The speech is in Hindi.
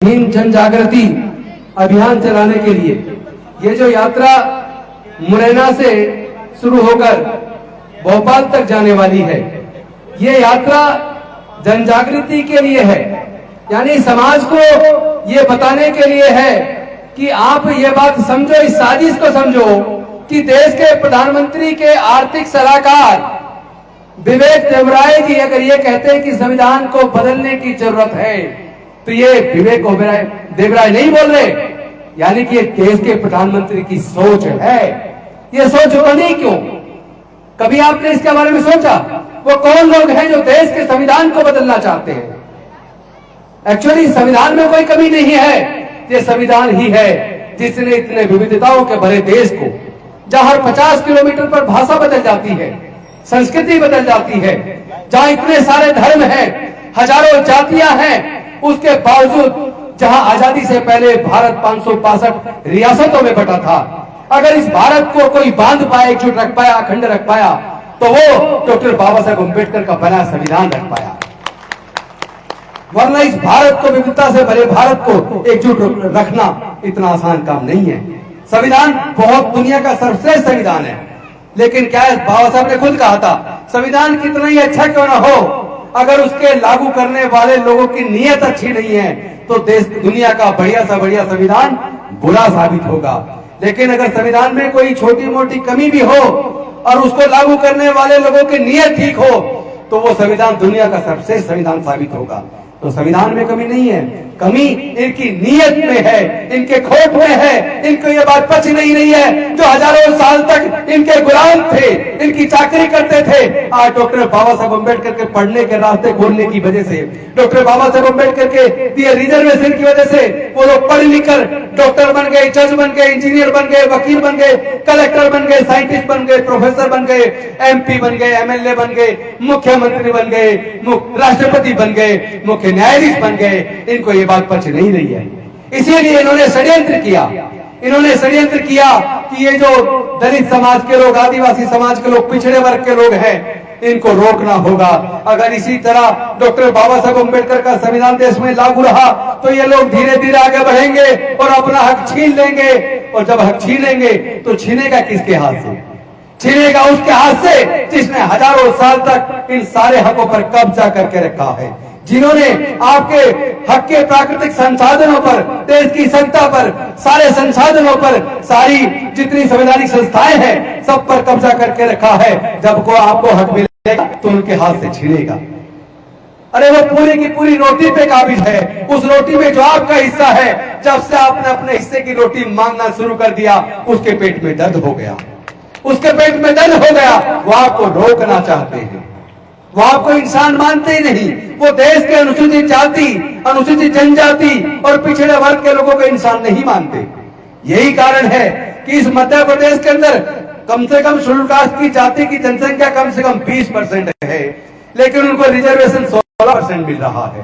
हीन जन जागृति अभियान चलाने के लिए ये जो यात्रा मुरैना से शुरू होकर भोपाल तक जाने वाली है, ये यात्रा जन जागृति के लिए है। यानी समाज को ये बताने के लिए है कि आप ये बात समझो, इस साजिश को समझो कि देश के प्रधानमंत्री के आर्थिक सलाहकार विवेक देवराय जी अगर ये कहते हैं कि संविधान को बदलने की जरूरत है, तो ये विवेक देवराय नहीं बोल रहे, यानी कि ये देश के प्रधानमंत्री की सोच है। ये सोच बनी क्यों? कभी आपने इसके बारे में सोचा? वो कौन लोग हैं जो देश के संविधान को बदलना चाहते हैं? एक्चुअली संविधान में कोई कमी नहीं है, ये संविधान ही है जिसने इतने विविधताओं के भरे देश को, जहां 50 किलोमीटर पर भाषा बदल जाती है, संस्कृति बदल जाती है, जहां इतने सारे धर्म हैं, हजारों जातियां हैं, उसके बावजूद जहां आजादी से पहले भारत 562 रियासतों में बटा था, अगर इस भारत को कोई बांध पाया, एकजुट रख पाया, अखंड रख पाया, तो वो डॉक्टर बाबा साहेब अम्बेडकर का बना संविधान रख पाया। वरना इस भारत को, विविधता से भरे भारत को एकजुट रखना इतना आसान काम नहीं है। संविधान बहुत दुनिया का सर्वश्रेष्ठ संविधान है, लेकिन क्या है, बाबा साहब ने खुद कहा था, संविधान कितना ही अच्छा क्यों ना हो, अगर उसके लागू करने वाले लोगों की नीयत अच्छी नहीं है तो देश दुनिया का बढ़िया सा बढ़िया संविधान बुरा साबित होगा। लेकिन अगर संविधान में कोई छोटी मोटी कमी भी हो और उसको लागू करने वाले लोगों की नीयत ठीक हो, तो वो संविधान दुनिया का सबसे संविधान साबित होगा। तो संविधान में कमी नहीं है, कमी इनकी नीयत में है, इनके खोट में है। इनको ये बात पच नहीं रही है, जो हजारों साल तक इनके गुलाम थे, इनकी चाकरी करते थे, आज डॉक्टर बाबा साहब अम्बेडकर के पढ़ने के रास्ते खोलने की वजह से, डॉक्टर बाबा साहब अम्बेडकर के दिए रिजर्वेशन की वजह से वो लोग पढ़ लिख कर डॉक्टर बन गए, जज बन गए, इंजीनियर बन गए, वकील बन गए, कलेक्टर बन गए, साइंटिस्ट बन गए, प्रोफेसर बन गए, एमपी बन गए, एमएलए बन गए, मुख्यमंत्री बन गए, राष्ट्रपति बन गए, मुख्य न्यायाधीश बन गए। इनको ये बात पच नहीं रही है, इसीलिए इन्होंने षड्यंत्र किया। इन्होंने षड्यंत्र किया कि ये जो दलित समाज के लोग, आदिवासी समाज के लोग, पिछड़े वर्ग के लोग हैं, इनको रोकना होगा। अगर इसी तरह डॉक्टर बाबा साहब अम्बेडकर का संविधान देश में लागू रहा तो ये लोग धीरे धीरे आगे बढ़ेंगे और अपना हक छीन लेंगे। और जब हक छीनेंगे तो छीनेगा किसके हाथ से? छीनेगा उसके हाथ से जिसने हजारों साल तक इन सारे हकों पर कब्जा करके रखा है, जिन्होंने आपके हक के प्राकृतिक संसाधनों पर, देश की सत्ता पर, सारे संसाधनों पर, सारी जितनी संवैधानिक संस्थाएं हैं, सब पर कब्जा करके रखा है। जब को आपको हक मिलेगा तो उनके हाथ से छीनेगा। अरे वो पूरी की पूरी रोटी पे काबिज है, उस रोटी में जो आपका हिस्सा है, जब से आपने अपने हिस्से की रोटी मांगना शुरू कर दिया, उसके पेट में दर्द हो गया, उसके पेट में दर्द हो गया। वो आपको रोकना चाहते हैं, वो आपको इंसान मानते ही नहीं, वो देश के अनुसूचित जाति, अनुसूचित जनजाति और पिछड़े वर्ग के लोगों को इंसान नहीं मानते। यही कारण है कि इस मध्य प्रदेश के अंदर कम से कम शेड्यूल कास्ट की जाति की जनसंख्या कम से कम 20% है, लेकिन उनको रिजर्वेशन 16% मिल रहा है।